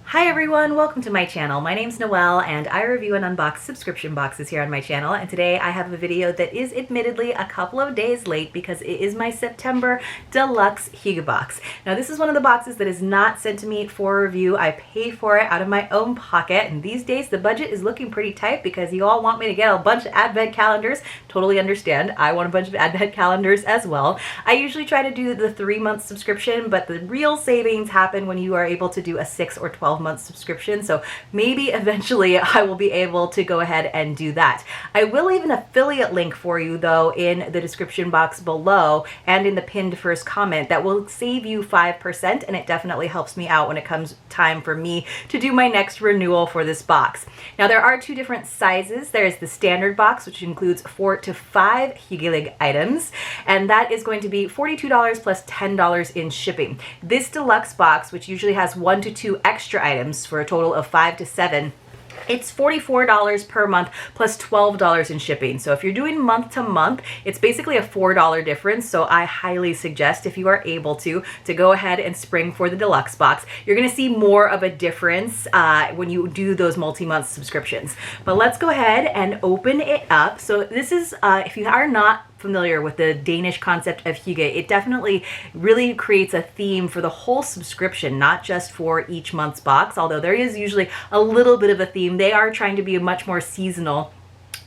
Hi everyone, welcome to my channel. My name's Noelle and I review and unbox subscription boxes here on my channel, and today I have a video that is admittedly a couple of days late because it is my September Deluxe Hygge Box. Now this is one of the boxes that is not sent to me for review. I pay for it out of my own pocket, and these days the budget is looking pretty tight because you all want me to get a bunch of advent calendars. Totally understand. I want a bunch of advent calendars as well. I usually try to do the 3-month subscription, but the real savings happen when you are able to do a 6 or 12-month subscription, so maybe eventually I will be able to go ahead and do that. I will leave an affiliate link for you though in the description box below and in the pinned first comment that will save you 5%, and it definitely helps me out when it comes time for me to do my next renewal for this box. Now there are 2 different sizes. There's the standard box, which includes 4 to 5 Hygge items, and that is going to be $42 plus $10 in shipping. This deluxe box, which usually has 1 to 2 extra items for a total of 5 to 7, it's $44 per month plus $12 in shipping. So if you're doing month to month, it's basically a $4 difference. So I highly suggest, if you are able to go ahead and spring for the deluxe box. You're going to see more of a difference when you do those multi-month subscriptions. But let's go ahead and open it up. So this is, if you are not familiar with the Danish concept of hygge, it definitely really creates a theme for the whole subscription, not just for each month's box, although there is usually a little bit of a theme. They are trying to be much more seasonal.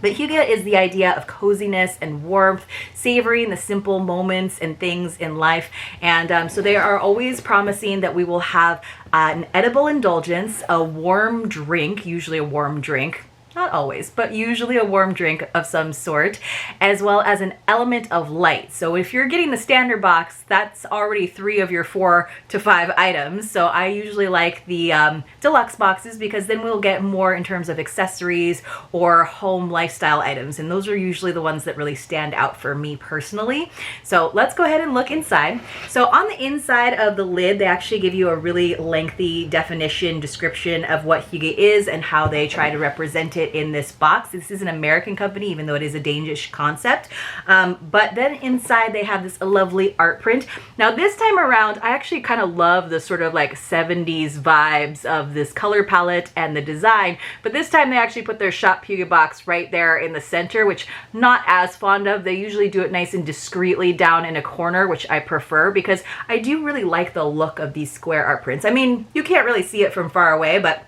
But hygge is the idea of coziness and warmth, savoring the simple moments and things in life. And so they are always promising that we will have an edible indulgence, a warm drink, usually a warm drink, not always, but usually a warm drink of some sort, as well as an element of light. So if you're getting the standard box, that's already 3 of your 4 to 5 items. So I usually like the deluxe boxes because then we'll get more in terms of accessories or home lifestyle items. And those are usually the ones that really stand out for me personally. So let's go ahead and look inside. So on the inside of the lid, they actually give you a really lengthy definition, description of what hygge is and how they try to represent it in this box. This is an American company, even though it is a Danish concept. But then inside they have this lovely art print. Now this time around, I actually kind of love the sort of like 70s vibes of this color palette and the design, but this time they actually put their Shop Hygge Box right there in the center, which I'm not as fond of. They usually do it nice and discreetly down in a corner, which I prefer because I do really like the look of these square art prints. I mean, you can't really see it from far away, but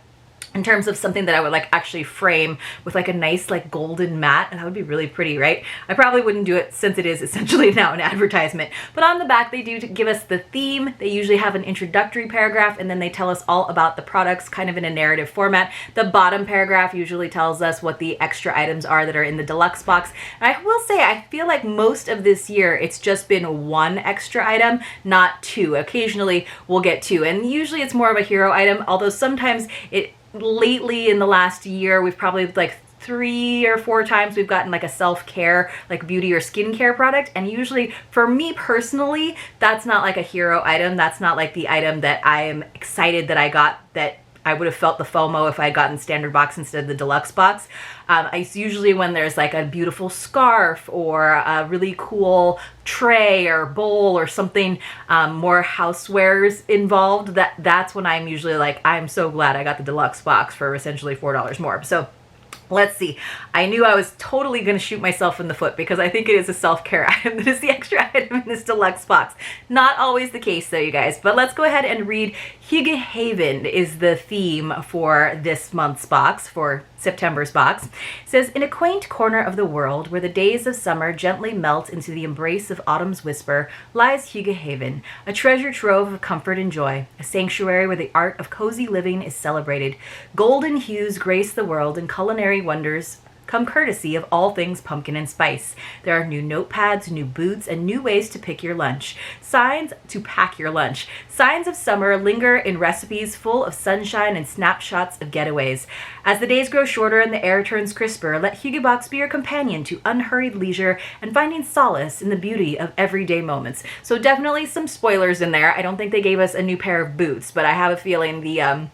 in terms of something that I would like actually frame with like a nice like golden mat, and that would be really pretty, right? I probably wouldn't do it since it is essentially now an advertisement. But on the back they do give us the theme. They usually have an introductory paragraph and then they tell us all about the products kind of in a narrative format. The bottom paragraph usually tells us what the extra items are that are in the deluxe box. And I will say I feel like most of this year it's just been 1 extra item, not 2. Occasionally we'll get 2, and usually it's more of a hero item, although sometimes lately in the last year we've probably like 3 or 4 times we've gotten like a self-care, like beauty or skincare product, and usually for me personally that's not like a hero item. That's not like the item that I am excited that I got, that I would have felt the FOMO if I had gotten standard box instead of the deluxe box. It's usually when there's like a beautiful scarf or a really cool tray or bowl or something more housewares involved, that's when I'm usually like, I'm so glad I got the deluxe box for essentially $4 more. So let's see. I knew I was totally going to shoot myself in the foot because I think it is a self-care item that is the extra item in this deluxe box. Not always the case though, you guys. But let's go ahead and read. Hygge Haven is the theme for this month's box, for September's box. It says, in a quaint corner of the world where the days of summer gently melt into the embrace of autumn's whisper lies Hygge Haven, a treasure trove of comfort and joy, a sanctuary where the art of cozy living is celebrated. Golden hues grace the world and culinary wonders come courtesy of all things pumpkin and spice. There are new notepads, new boots, and new ways to pick your lunch. Signs to pack your lunch. Signs of summer linger in recipes full of sunshine and snapshots of getaways. As the days grow shorter and the air turns crisper, let Hygge Box be your companion to unhurried leisure and finding solace in the beauty of everyday moments. So definitely some spoilers in there. I don't think they gave us a new pair of boots, but I have a feeling the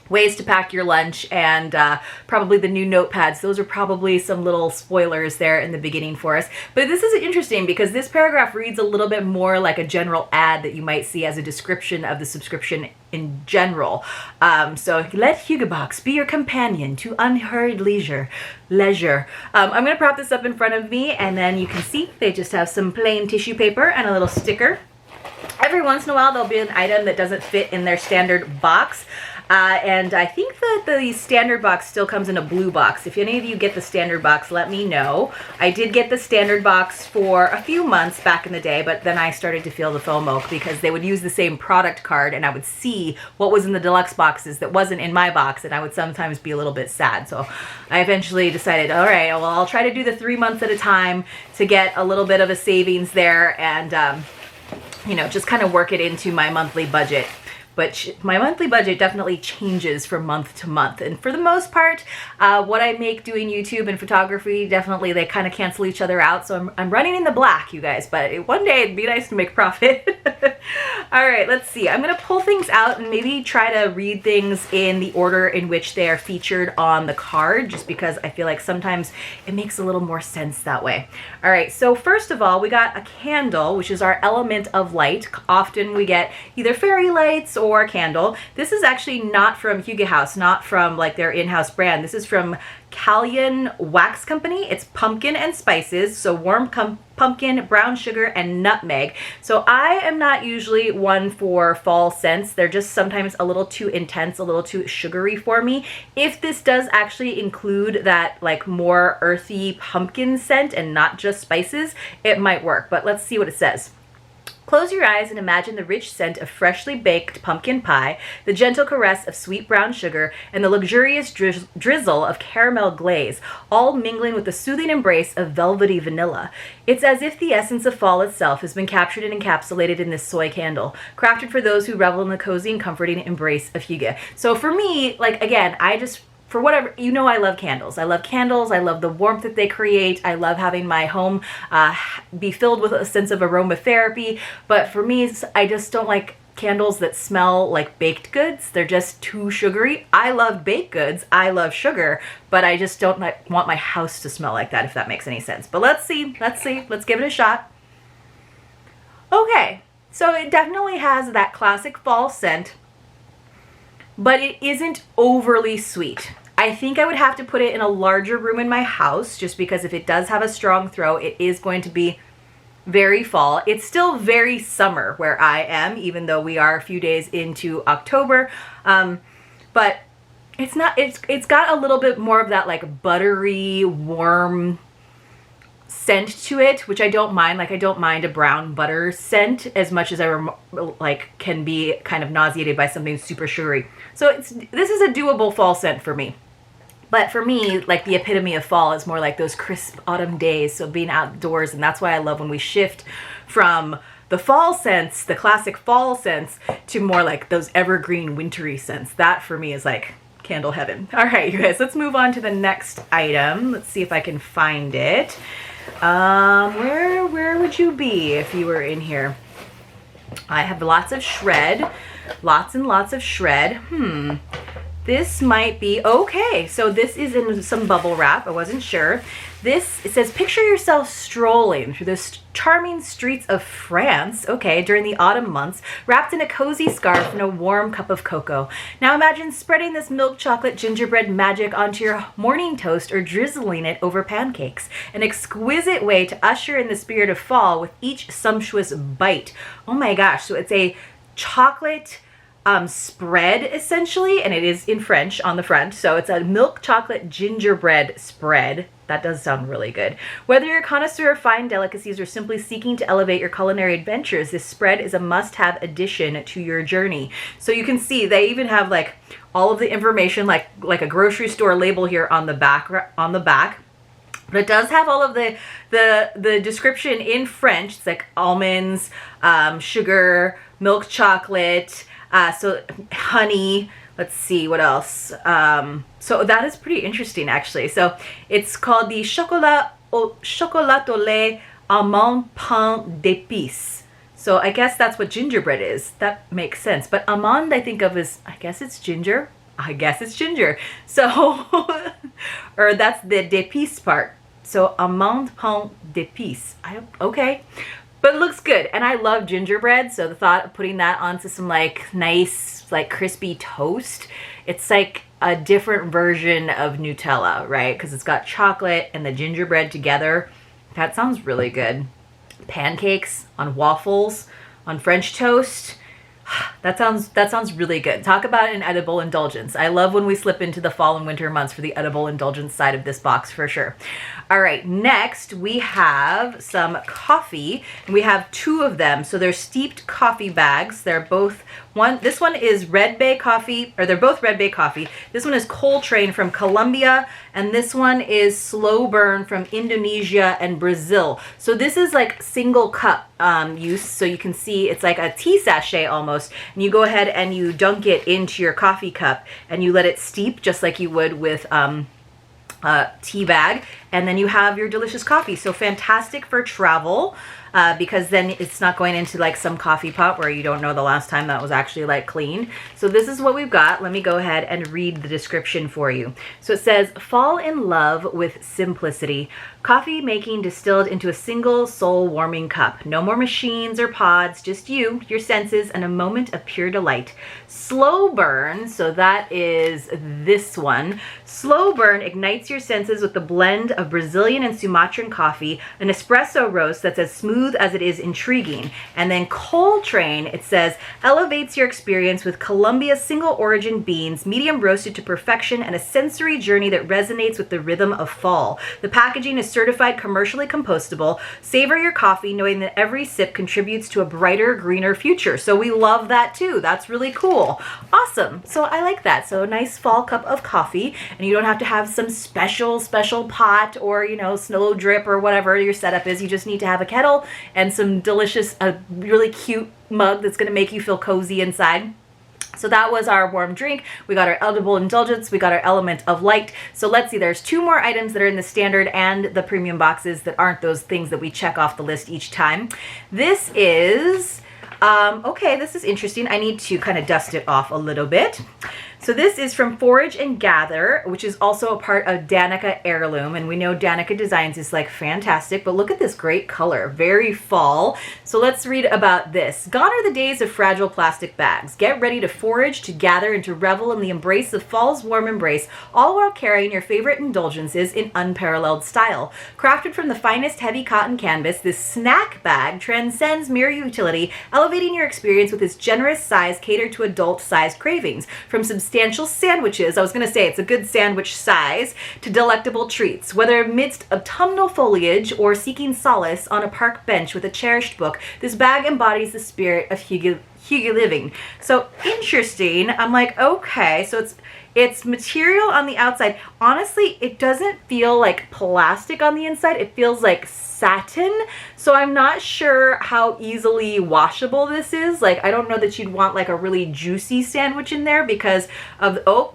ways to pack your lunch, and probably the new notepads. Those are probably some little spoilers there in the beginning for us. But this is interesting because this paragraph reads a little bit more like a general ad that you might see as a description of the subscription in general. So let Hygge Box be your companion to unhurried leisure. I'm going to prop this up in front of me, and then you can see they just have some plain tissue paper and a little sticker. Every once in a while there'll be an item that doesn't fit in their standard box. And I think that the standard box still comes in a blue box. If any of you get the standard box, let me know. I did get the standard box for a few months back in the day, but then I started to feel the FOMO because they would use the same product card and I would see what was in the deluxe boxes that wasn't in my box, and I would sometimes be a little bit sad. So I eventually decided, all right, well, I'll try to do the 3 months at a time to get a little bit of a savings there and, you know, just kind of work it into my monthly budget. But my monthly budget definitely changes from month to month. And for the most part, what I make doing YouTube and photography, definitely they kind of cancel each other out. So I'm running in the black, you guys, but one day it'd be nice to make profit. All right, let's see. I'm gonna pull things out and maybe try to read things in the order in which they are featured on the card, just because I feel like sometimes it makes a little more sense that way. All right, so first of all, we got a candle, which is our element of light. Often we get either fairy lights or a candle. This is actually not from Hygge House, not from like their in-house brand. This is from Callion Wax Company. It's pumpkin and spices, so warm pumpkin, brown sugar, and nutmeg. So I am not usually one for fall scents. They're just sometimes a little too intense, a little too sugary for me. If this does actually include that like more earthy pumpkin scent and not just spices, it might work, but let's see what it says. Close your eyes and imagine the rich scent of freshly baked pumpkin pie, the gentle caress of sweet brown sugar, and the luxurious drizzle of caramel glaze, all mingling with the soothing embrace of velvety vanilla. It's as if the essence of fall itself has been captured and encapsulated in this soy candle, crafted for those who revel in the cozy and comforting embrace of Hygge. So for me, like again, for whatever, you know, I love candles. I love candles. I love the warmth that they create. I love having my home be filled with a sense of aromatherapy. But for me, I just don't like candles that smell like baked goods. They're just too sugary. I love baked goods. I love sugar, but I just don't want my house to smell like that, if that makes any sense. But let's see. Let's give it a shot. Okay, so it definitely has that classic fall scent, but it isn't overly sweet. I think I would have to put it in a larger room in my house, just because if it does have a strong throw, it is going to be very fall. It's still very summer where I am, even though we are a few days into October. But it's not, it's got a little bit more of that like buttery, warm scent to it, which I don't mind. Like I don't mind a brown butter scent as much as I can be kind of nauseated by something super sugary. So this is a doable fall scent for me. But for me, like the epitome of fall is more like those crisp autumn days, so being outdoors, and that's why I love when we shift from the fall scents, the classic fall scents, to more like those evergreen wintry scents. That for me is like candle heaven. All right, you guys, let's move on to the next item. Let's see if I can find it. Where would you be if you were in here? I have lots of shred, lots and lots of shred. This might be, okay, so this is in some bubble wrap. I wasn't sure. It says, picture yourself strolling through the charming streets of France, okay, during the autumn months, wrapped in a cozy scarf and a warm cup of cocoa. Now imagine spreading this milk chocolate gingerbread magic onto your morning toast or drizzling it over pancakes. An exquisite way to usher in the spirit of fall with each sumptuous bite. Oh my gosh, so it's a chocolate spread essentially, and it is in French on the front. So it's a milk chocolate gingerbread spread. That does sound really good. Whether you're a connoisseur of fine delicacies or simply seeking to elevate your culinary adventures, this spread is a must-have addition to your journey. So you can see they even have like all of the information, like a grocery store label here on the back. But it does have all of the description in French. It's like almonds, sugar, milk chocolate, so honey. Let's see what else. So that is pretty interesting actually. So it's called the chocolat au lait almond pain d'épices. So I guess that's what gingerbread is. That makes sense. But almond I think of as, I guess it's ginger. I guess it's ginger. So, or that's the d'épices part. So amande pain d'épices. Okay. But it looks good. And I love gingerbread. So the thought of putting that onto some like nice, like crispy toast, it's like a different version of Nutella, right? Because it's got chocolate and the gingerbread together. That sounds really good. Pancakes on waffles, on French toast. That sounds really good. Talk about an edible indulgence. I love when we slip into the fall and winter months for the edible indulgence side of this box for sure. All right, next we have some coffee, and we have two of them. So they're steeped coffee bags. They're both this one is Red Bay coffee, or they're both Red Bay coffee. This one is Coltrane from Colombia, and this one is Slow Burn from Indonesia and Brazil. So this is like single cup use. So you can see it's like a tea sachet almost, and you go ahead and you dunk it into your coffee cup and you let it steep just like you would with tea bag, and then you have your delicious coffee. So fantastic for travel, because then it's not going into like some coffee pot where you don't know the last time that was actually like cleaned. So this is what we've got. Let me go ahead and read the description for you. So it says, fall in love with simplicity. Coffee making distilled into a single soul warming cup. No more machines or pods, just you, your senses, and a moment of pure delight. Slow burn, so that is this one. Slow burn ignites your senses with the blend of Brazilian and Sumatran coffee, an espresso roast that's as smooth as it is intriguing. And then Coltrane, it says, elevates your experience with Colombia's single origin beans, medium roasted to perfection, and a sensory journey that resonates with the rhythm of fall. The packaging is certified commercially compostable. Savor your coffee knowing that every sip contributes to a brighter, greener future. So we love that too. That's really cool. Awesome. So I like that. So a nice fall cup of coffee, and you don't have to have some special pot or, you know, snow drip or whatever your setup is. You just need to have a kettle and some delicious, really cute mug that's going to make you feel cozy inside. So that was our warm drink. We got our edible indulgence. We got our element of light. So let's see, there's two more items that are in the standard and the premium boxes that aren't those things that we check off the list each time. This is, okay, this is interesting. I need to kind of dust it off a little bit. So this is from Forage and Gather, which is also a part of Danica Heirloom. And we know Danica Designs is like fantastic, but look at this great color, very fall. So let's read about this. Gone are the days of fragile plastic bags. Get ready to forage, to gather, and to revel in the embrace of fall's warm embrace, all while carrying your favorite indulgences in unparalleled style. Crafted from the finest heavy cotton canvas, this snack bag transcends mere utility, elevating your experience with its generous size catered to adult-sized cravings. From substantial sandwiches, I was going to say it's a good sandwich size, to delectable treats. Whether amidst autumnal foliage or seeking solace on a park bench with a cherished book, this bag embodies the spirit of Hygge living. So interesting. I'm like, okay, so it's material on the outside. Honestly, it doesn't feel like plastic on the inside. It feels like satin. So I'm not sure how easily washable this is. Like, I don't know that you'd want like a really juicy sandwich in there because of, oh,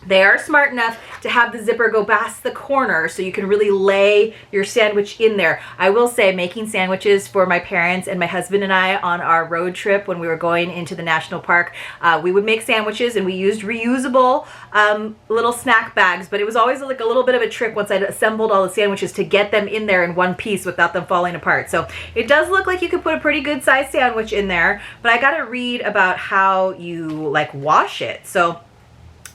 they are smart enough to have the zipper go past the corner so you can really lay your sandwich in there. I will say, making sandwiches for my parents and my husband and I on our road trip when we were going into the national park, we would make sandwiches and we used reusable little snack bags, but it was always like a little bit of a trick once I'd assembled all the sandwiches to get them in there in one piece without them falling apart. So it does look like you could put a pretty good sized sandwich in there, but I got to read about how you like wash it. So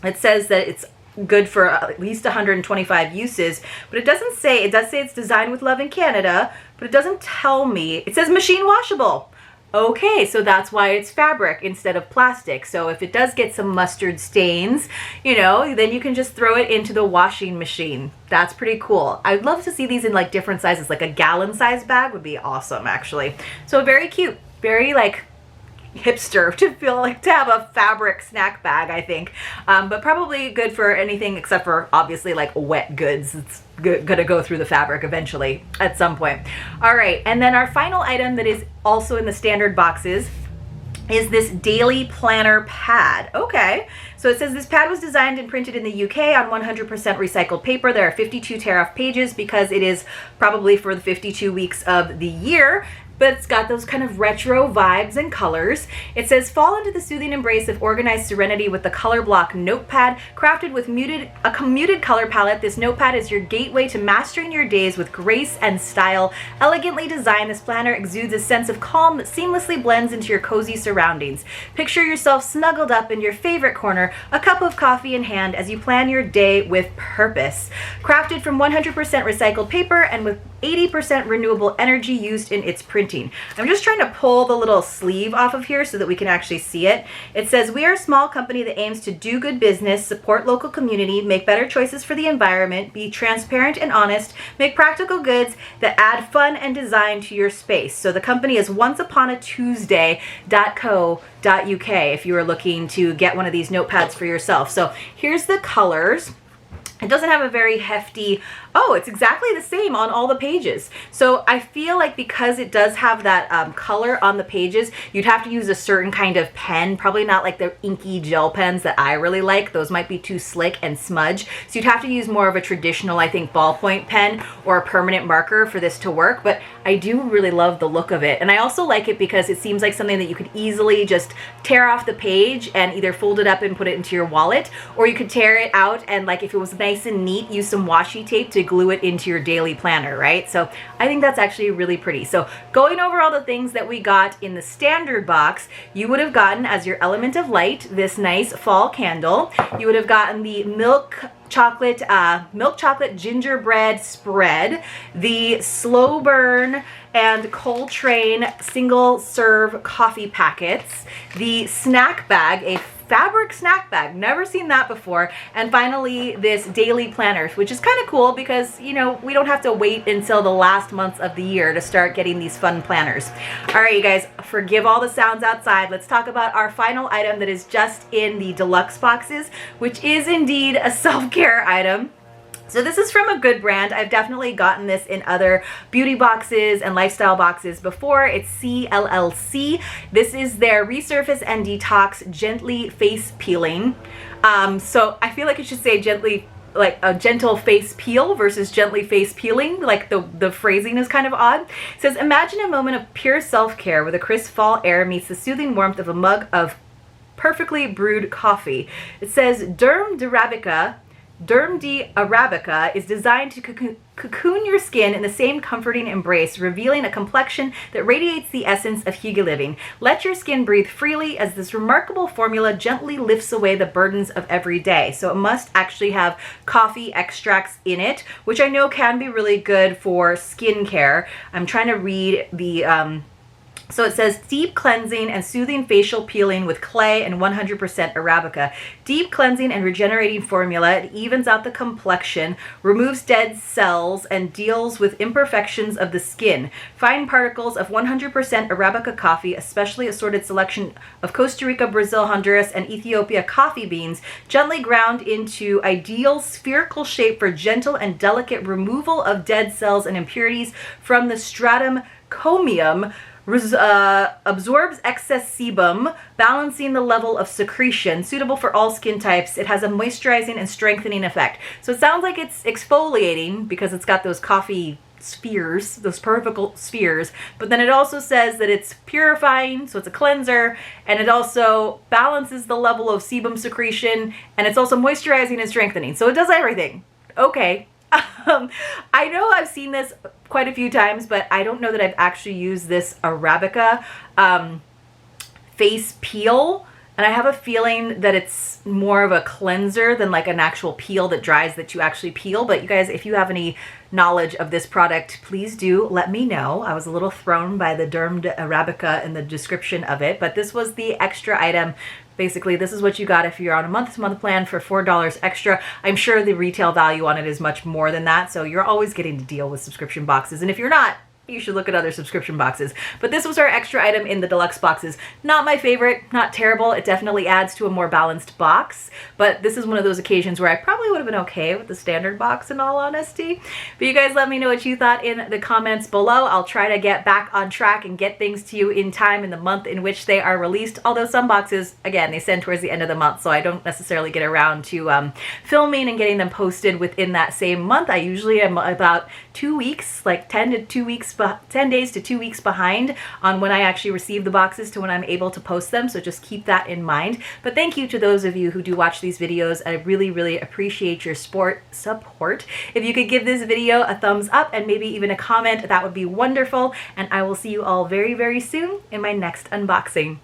it says that it's good for at least 125 uses, but it doesn't say, it does say it's designed with love in Canada, but it doesn't tell me. It says machine washable. Okay, so that's why it's fabric instead of plastic. So if it does get some mustard stains, you know, then you can just throw it into the washing machine. That's pretty cool. I'd love to see these in like different sizes, like a gallon size bag would be awesome actually. So very cute, very like hipster to feel like to have a fabric snack bag, I think, but probably good for anything except for obviously like wet goods. It's gonna go through the fabric eventually at some point. All right, and then our final item that is also in the standard boxes is this daily planner pad. Okay, so it says this pad was designed and printed in the UK on 100% recycled paper. There are 52 tear-off pages because it is probably for the 52 weeks of the year. but it's got those kind of retro vibes and colors. It says, fall into the soothing embrace of organized serenity with the color block notepad. Crafted with a muted color palette, this notepad is your gateway to mastering your days with grace and style. Elegantly designed, this planner exudes a sense of calm that seamlessly blends into your cozy surroundings. Picture yourself snuggled up in your favorite corner, a cup of coffee in hand as you plan your day with purpose. Crafted from 100% recycled paper and with 80% renewable energy used in its printing. I'm just trying to pull the little sleeve off of here so that we can actually see it. It says, we are a small company that aims to do good business, support local community, make better choices for the environment, be transparent and honest, make practical goods that add fun and design to your space. So the company is onceuponatuesday.co.uk if you are looking to get one of these notepads for yourself. So here's the colors. It doesn't have a very hefty, oh, it's exactly the same on all the pages. So I feel like because it does have that color on the pages, you'd have to use a certain kind of pen, probably not like the inky gel pens that I really like. Those might be too slick and smudge. So you'd have to use more of a traditional, I think, ballpoint pen or a permanent marker for this to work. But I do really love the look of it. And I also like it because it seems like something that you could easily just tear off the page and either fold it up and put it into your wallet, or you could tear it out and, like, if it was nice and neat, use some washi tape to glue it into your daily planner, right? So I think that's actually really pretty. So going over all the things that we got in the standard box, you would have gotten as your element of light this nice fall candle. You would have gotten the milk chocolate gingerbread spread, the slow burn and Coltrane single serve coffee packets, the snack bag, a fabric snack bag, never seen that before, and finally this daily planner, which is kind of cool because, you know, we don't have to wait until the last months of the year to start getting these fun planners. All right, you guys, forgive all the sounds outside. Let's talk about our final item that is just in the deluxe boxes, which is indeed a self-care item. So this is from a good brand. I've definitely gotten this in other beauty boxes and lifestyle boxes before. It's CLLC. This is their Resurface and Detox Gently Face Peeling. So I feel like it should say gently, like a gentle face peel versus gently face peeling. Like the phrasing is kind of odd. It says, imagine a moment of pure self-care where the crisp fall air meets the soothing warmth of a mug of perfectly brewed coffee. It says Derm d'Arabica is designed to cocoon your skin in the same comforting embrace, revealing a complexion that radiates the essence of Hygge living. Let your skin breathe freely as this remarkable formula gently lifts away the burdens of every day. So it must actually have coffee extracts in it, which I know can be really good for skincare. I'm trying to read the so it says deep cleansing and soothing facial peeling with clay and 100% Arabica. Deep cleansing and regenerating formula. It evens out the complexion, removes dead cells, and deals with imperfections of the skin. Fine particles of 100% Arabica coffee, especially assorted selection of Costa Rica, Brazil, Honduras, and Ethiopia coffee beans, gently ground into ideal spherical shape for gentle and delicate removal of dead cells and impurities from the stratum corneum. Absorbs excess sebum, balancing the level of secretion, suitable for all skin types. It has a moisturizing and strengthening effect. So it sounds like it's exfoliating because it's got those coffee spheres, those particle spheres, but then it also says that it's purifying, so it's a cleanser, and it also balances the level of sebum secretion, and it's also moisturizing and strengthening. So it does everything. Okay. I know I've seen this quite a few times, but I don't know that I've actually used this Arabica face peel. And I have a feeling that it's more of a cleanser than like an actual peel that dries that you actually peel. But you guys, if you have any knowledge of this product, please do let me know. I was a little thrown by the Derm d'Arabica in the description of it, but this was the extra item. Basically, this is what you got if you're on a month-to-month plan for $4 extra. I'm sure the retail value on it is much more than that, so you're always getting to deal with subscription boxes. And if you're not, you should look at other subscription boxes. But this was our extra item in the deluxe boxes. Not my favorite, not terrible. It definitely adds to a more balanced box, but this is one of those occasions where I probably would have been okay with the standard box in all honesty. But you guys let me know what you thought in the comments below. I'll try to get back on track and get things to you in time in the month in which they are released. Although some boxes, again, they send towards the end of the month, so I don't necessarily get around to filming and getting them posted within that same month. I usually am about 2 weeks, like 10 to 2 weeks 10 days to 2 weeks behind on when I actually receive the boxes to when I'm able to post them, so just keep that in mind. But thank you to those of you who do watch these videos. I really appreciate your support. If you could give this video a thumbs up and maybe even a comment, that would be wonderful, and I will see you all very soon in my next unboxing.